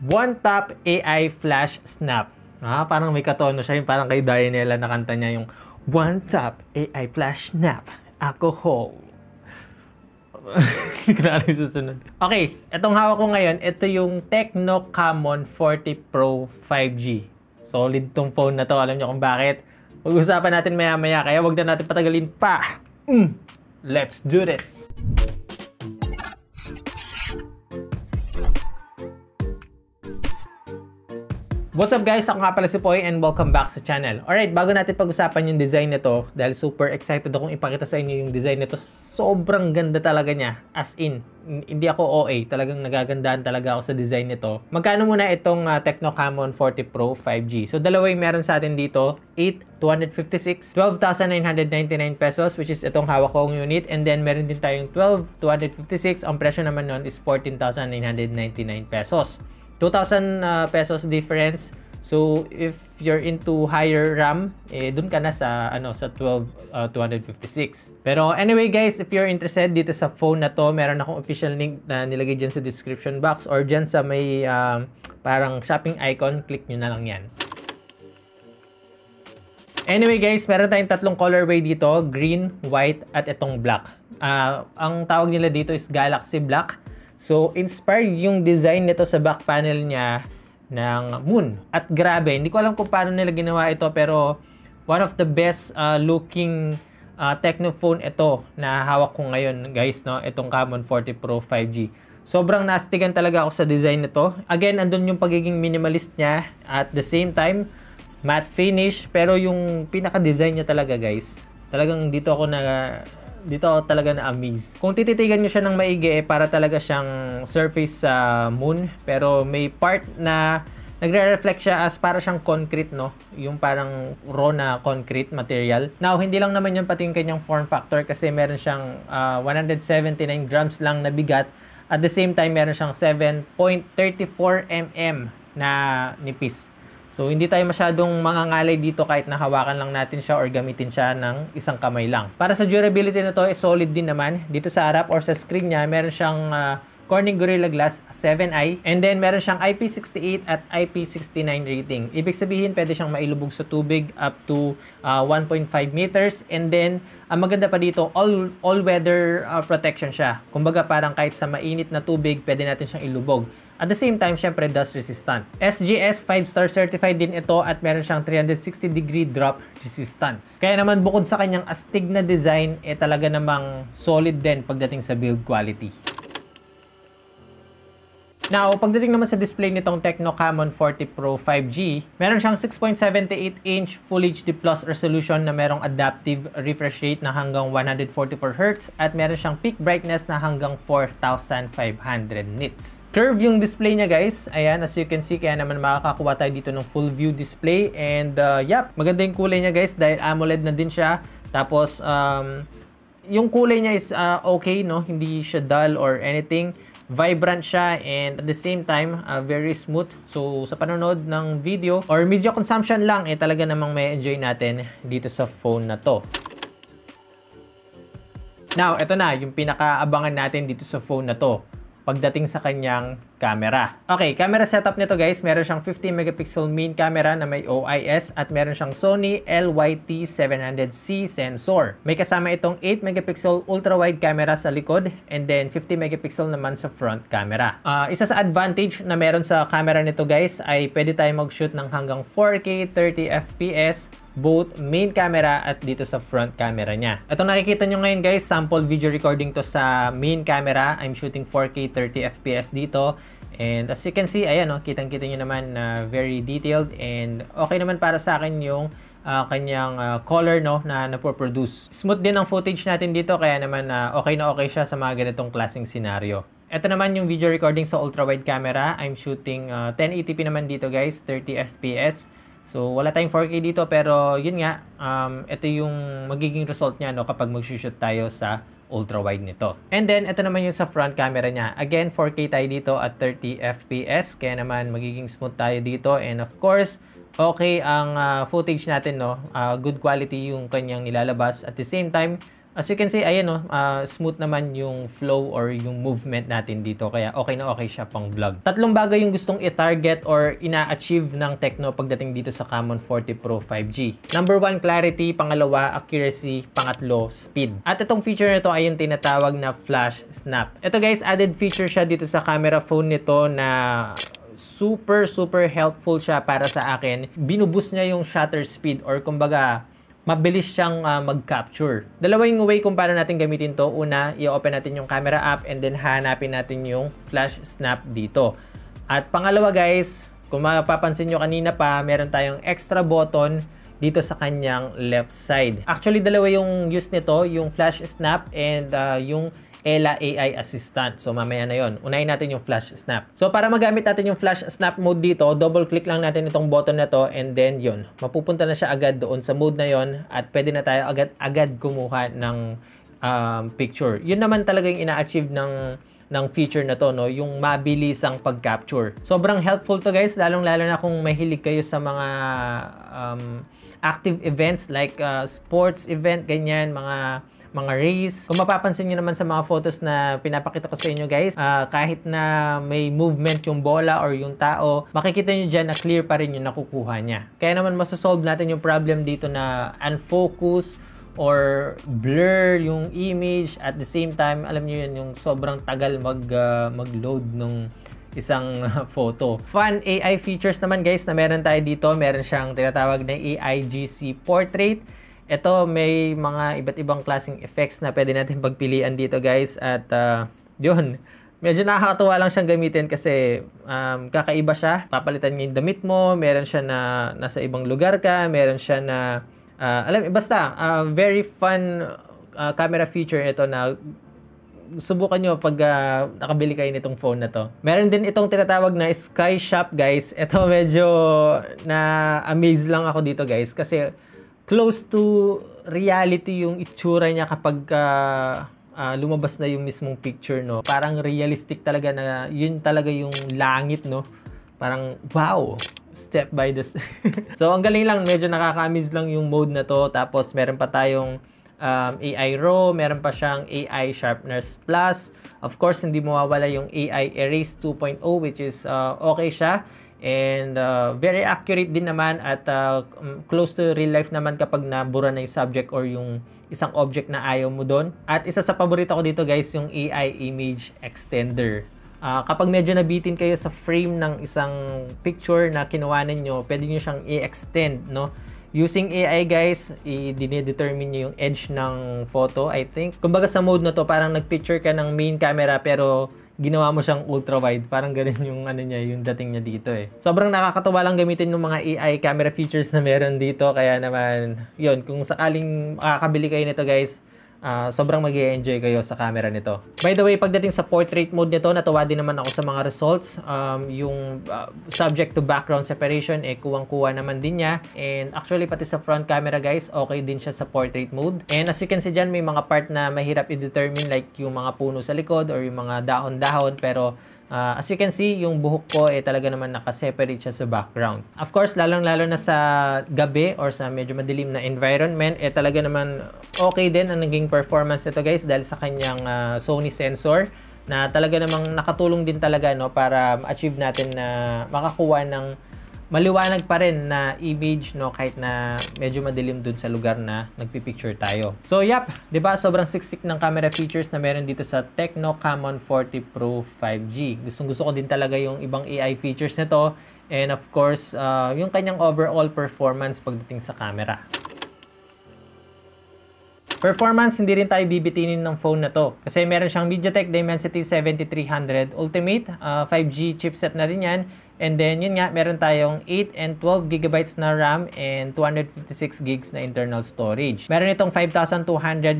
One Tap AI Flash Snap. Parang may katono siya, yung parang kay Dianela na kanta niya yung One Tap AI Flash Snap. Alcohol. Hindi ko na alam yung susunod. Okay, itong hawak ko ngayon, ito yung Tecno Camon 40 Pro 5G. Solid tong phone na to. Alam niyo kung bakit? Pag-usapan natin maya-maya, kaya wag na natin patagalin pa. Let's do this! What's up guys? Ako nga pala si Poy and welcome back sa channel. Alright, bago natin pag-usapan yung design nito, dahil super excited akong ipakita sa inyo yung design nito, sobrang ganda talaga niya. As in, hindi ako OA, talagang nagagandahan talaga ako sa design nito. Magkano muna itong Tecno Camon 40 Pro 5G? So dalawa yung meron sa atin dito, 8,256, 12,999 pesos, which is itong hawak kong unit. And then meron din tayong 12,256, ang presyo naman nun is 14,999 pesos. 2,000 pesos difference. So if you're into higher RAM, dun ka na sa sa 12,256. Pero anyway guys, if you're interested dito sa phone na to, meron akong official link na nilagay dyan sa description box or dyan sa may parang shopping icon, click nyo na lang yan. Anyway guys, meron tayong tatlong colorway dito, green, white, at itong black. Ang tawag nila dito is Galaxy Black. So, inspired yung design nito sa back panel niya ng moon. At grabe, hindi ko alam kung paano nila ginawa ito, pero one of the best looking Tecno phone ito na hawak ko ngayon, guys, no? Itong Camon 40 Pro 5G. Sobrang nastigan talaga ako sa design nito. Again, andun yung pagiging minimalist niya. At the same time, matte finish. Pero yung pinaka-design niya talaga, guys, talagang dito talaga na-amaze. Kung tititigan nyo siya ng maigi, para talaga siyang surface sa moon. Pero may part na nagre-reflect siya as para siyang concrete, no? Yung parang raw na concrete material. Now, hindi lang naman yun pati yung kanyang form factor kasi meron siyang 179 grams lang na bigat. At the same time, meron siyang 7.34 mm na nipis. So, hindi tayo masyadong mangangalay dito kahit nahawakan lang natin siya or gamitin siya ng isang kamay lang. Para sa durability na to, solid din naman. Dito sa harap or sa screen niya, meron siyang Corning Gorilla Glass 7i. And then, meron siyang IP68 at IP69 rating. Ibig sabihin, pwede siyang mailubog sa tubig up to 1.5 meters. And then, ang maganda pa dito, all-weather protection siya. Kumbaga, parang kahit sa mainit na tubig, pwede natin siyang ilubog. At the same time, syempre, dust resistant. SGS 5-star certified din ito at meron siyang 360-degree drop resistance. Kaya naman, bukod sa kanyang astig na design, talaga namang solid din pagdating sa build quality. Now, pagdating naman sa display nitong Tecno Camon 40 Pro 5G, meron siyang 6.78-inch Full HD Plus resolution na merong adaptive refresh rate na hanggang 144Hz at meron siyang peak brightness na hanggang 4,500 nits. Curve yung display niya, guys. Ayan, as you can see, kaya naman makakakuha tayo dito ng full view display. And maganda yung kulay niya, guys, dahil AMOLED na din siya. Tapos, yung kulay niya is okay, no? Hindi siya dull or anything. Vibrant siya and at the same time very smooth. So sa panonood ng video or media consumption lang, talaga namang may enjoy natin dito sa phone na to. Now, ito na yung pinakaabangan natin dito sa phone na to pagdating sa kanyang camera. Okay, camera setup nito, guys, meron siyang 50 megapixel main camera na may OIS at meron siyang Sony LYT700C sensor. May kasama itong 8 megapixel ultra-wide camera sa likod and then 50 megapixel naman sa front camera. Isa sa advantage na meron sa camera nito, guys, ay pwede tayo mag-shoot ng hanggang 4K 30 FPS both main camera at dito sa front camera niya. Ito nakikita nyo ngayon, guys, sample video recording to sa main camera. I'm shooting 4K 30 FPS dito. And as you can see, ayan, kitang-kita nyo naman na very detailed and okay naman para sa akin yung kanyang color, na napoproduce. Smooth din ang footage natin dito, kaya naman okay na okay siya sa mga ganitong klaseng scenario. Ito naman yung video recording sa ultra-wide camera. I'm shooting 1080p naman dito, guys, 30 FPS. So, wala tayong 4K dito, pero yun nga, ito yung magiging result niya, kapag mag-shoot tayo sa ultra-wide nito. And then, ito naman yung sa front camera niya. Again, 4K tayo dito at 30 FPS, kaya naman magiging smooth tayo dito. And of course, okay ang footage natin, good quality yung kanyang nilalabas. At the same time, As you can see, ayan no, smooth naman yung flow or yung movement natin dito. Kaya okay na okay siya pang vlog. Tatlong bagay yung gustong i-target or ina-achieve ng Tecno pagdating dito sa Camon 40 Pro 5G. Number 1, clarity. Pangalawa, accuracy. Pangatlo, speed. At itong feature nito ay yung tinatawag na flash snap. Ito guys, added feature siya dito sa camera phone nito na super helpful siya para sa akin. Binuboost niya yung shutter speed or kumbaga mabilis siyang mag-capture. Dalawa yung way kung paano natin gamitin to. Una, i-open natin yung camera app and then hanapin natin yung flash snap dito. At pangalawa guys, kung mapapansin nyo kanina pa, meron tayong extra button dito sa kanyang left side. Actually, dalawa yung use nito, yung flash snap and yung Ella AI Assistant. So, mamaya na yon. Unahin natin yung flash snap. So, para magamit natin yung flash snap mode dito, double-click lang natin itong button na to and then yun. Mapupunta na siya agad doon sa mode na yon at pwede na tayo agad kumuha ng picture. Yun naman talaga yung ina-achieve ng feature na to, no? Yung mabilisang pag-capture. Sobrang helpful to guys, lalong-lalo na kung mahilig kayo sa mga active events like sports event, ganyan, mga race. Kung mapapansin nyo naman sa mga photos na pinapakita ko sa inyo guys, kahit na may movement yung bola or yung tao, makikita nyo dyan na clear pa rin yung nakukuha niya. Kaya naman masasolve natin yung problem dito na unfocus or blur yung image at the same time, alam nyo yun, yung sobrang tagal mag-load nung isang photo. Fun AI features naman guys na meron tayo dito. Meron siyang tinatawag na AI GC Portrait. Ito, may mga iba't ibang klaseng effects na pwede natin pagpilian dito guys. At yun, medyo nakakatuwa lang siyang gamitin kasi kakaiba siya. Papalitan niya yung damit mo, meron siya na nasa ibang lugar ka, meron siya na, basta, very fun camera feature ito na subukan nyo pag nakabili kayo nitong phone na to. Meron din itong tinatawag na Sky Shop guys. Ito medyo na-amaze lang ako dito guys kasi close to reality yung itsura niya kapag lumabas na yung mismong picture, no? Parang realistic talaga na yun talaga yung langit, no? Parang, wow! Step by the step. So, ang galing lang. Medyo nakaka-amaze lang yung mode na to. Tapos, meron pa tayong AI RAW. Meron pa siyang AI Sharpness Plus. Of course, hindi mawawala yung AI Erase 2.0 which is okay siya. And very accurate din naman at close to real life naman kapag nabura na yung subject or yung isang object na ayaw mo doon. At isa sa paborito ko dito guys, yung AI Image Extender. Kapag medyo nabitin kayo sa frame ng isang picture na kinuha ninyo, pwede nyo siyang i-extend, no? Using AI guys, i-determine nyo yung edge ng photo, I think. Kumbaga sa mode na to, parang nag-picture ka ng main camera pero ginawa mo siyang ultra wide. Parang ganun yung yung dating niya dito eh. Sobrang nakakatawa lang gamitin ng mga AI camera features na meron dito. Kaya naman, yun, kung sakaling makakabili kayo nito guys, sobrang mag-i-enjoy kayo sa camera nito. By the way, pagdating sa portrait mode nito, natuwa din naman ako sa mga results. Yung subject to background separation, kuwang-kuwa naman din niya. And actually, pati sa front camera guys, okay din siya sa portrait mode. And as you can see dyan, may mga part na mahirap i-determine like yung mga puno sa likod or yung mga dahon-dahon. Pero as you can see, yung buhok ko talaga naman nakaseparate siya sa background. Of course, lalong-lalo na sa gabi or sa medyo madilim na environment, talaga naman okay din ang naging performance nito guys dahil sa kanyang Sony sensor na talaga namang nakatulong din talaga, no, para ma-achieve natin na makakuha ng maliwanag pa rin na image, no, kahit na medyo madilim dun sa lugar na nagpipicture tayo. So, yap, 'di ba? Sobrang siksik ng camera features na meron dito sa Tecno Camon 40 Pro 5G. Gustong-gusto ko din talaga yung ibang AI features nito and of course, yung kanyang overall performance pagdating sa camera. Performance, hindi rin tayo bibitinin ng phone na to. Kasi meron siyang MediaTek Dimensity 7300 Ultimate, 5G chipset na rin yan. And then, yun nga, meron tayong 8 and 12 GB na RAM and 256 GB na internal storage. Meron itong 5,200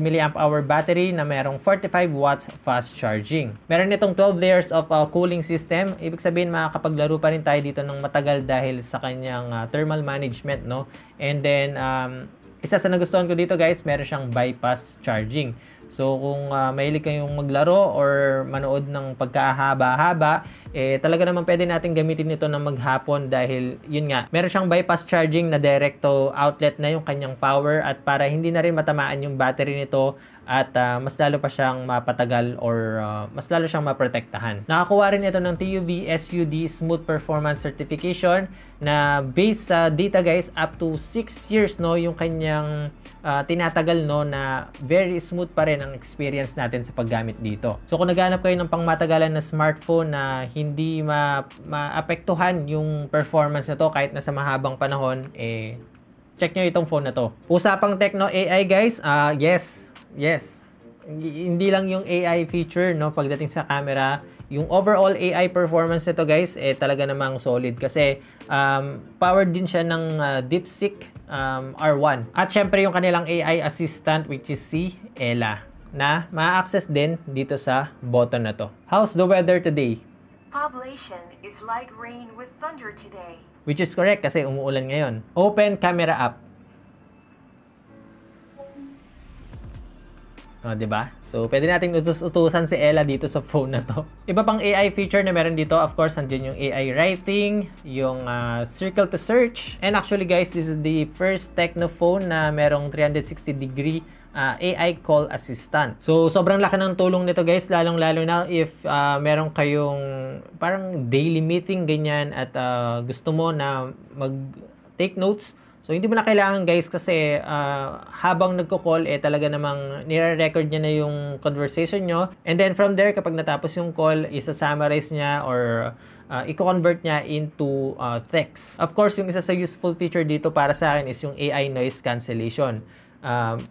mAh battery na merong 45 watts fast charging. Meron itong 12 layers of cooling system. Ibig sabihin, makakapaglaro pa rin tayo dito ng matagal dahil sa kanyang thermal management, no? And then, isa sa nagustuhan ko dito guys, meron siyang bypass charging. So kung mahilig kayong maglaro or manood ng pagkahaba-haba, talaga naman pwede natin gamitin ito ng maghapon dahil yun nga, meron siyang bypass charging na direct to outlet na yung kanyang power at para hindi na rin matamaan yung battery nito, at mas lalo pa siyang mapatagal or mas lalo siyang maprotektahan. Nakakuha rin ito ng TUV SUD Smooth Performance Certification na based sa data guys, up to 6 years no yung kanyang tinatagal no na very smooth pa rin ang experience natin sa paggamit dito. So kung naghahanap kayo ng pangmatagalan na smartphone na hindi maapektuhan yung performance nito kahit nasa mahabang panahon, check nyo itong phone na to. Usapang Tecno AI guys, yes. Hindi lang yung AI feature no pagdating sa camera, yung overall AI performance nito guys talaga namang solid kasi powered din siya ng DeepSeek R1. At syempre yung kanilang AI assistant which is si Ella na ma-access din dito sa button na to. How's the weather today? Population is like rain with thunder today. Which is correct kasi umuulan ngayon. Open camera app. Diba? So, pwede nating utusan si Ella dito sa phone na to. Iba pang AI feature na meron dito, of course, nandiyan yung AI writing, yung circle to search. And actually guys, this is the first Tecno phone na merong 360-degree AI call assistant. So, sobrang laki ng tulong nito guys, lalong-lalo na if meron kayong parang daily meeting ganyan at gusto mo na mag-take notes. So, hindi mo na kailangan guys kasi habang nagko-call talaga namang nire-record niya na yung conversation nyo. And then from there, kapag natapos yung call, isa-summarize niya or i-convert niya into text. Of course, yung isa sa useful feature dito para sa akin is yung AI noise cancellation.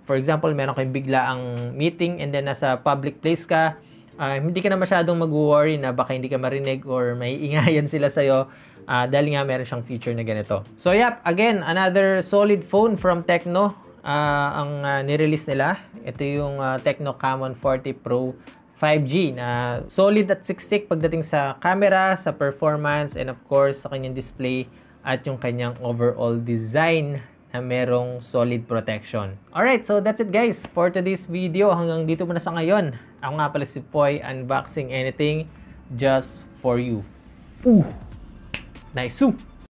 For example, meron kayong bigla ang meeting and then nasa public place ka, hindi ka na masyadong mag-worry na baka hindi ka marinig or may ingayan sila sa'yo. Dahil nga meron siyang feature na ganito. So yep, again, another solid phone from Tecno ang nirelease nila. Ito yung Tecno Camon 40 Pro 5G na solid at siksik pagdating sa camera, sa performance, and of course sa kanyang display at yung kanyang overall design na merong solid protection. Alright, so that's it guys for today's video. Hanggang dito muna sa ngayon. Ako nga pala si Poy, unboxing anything just for you. Nice.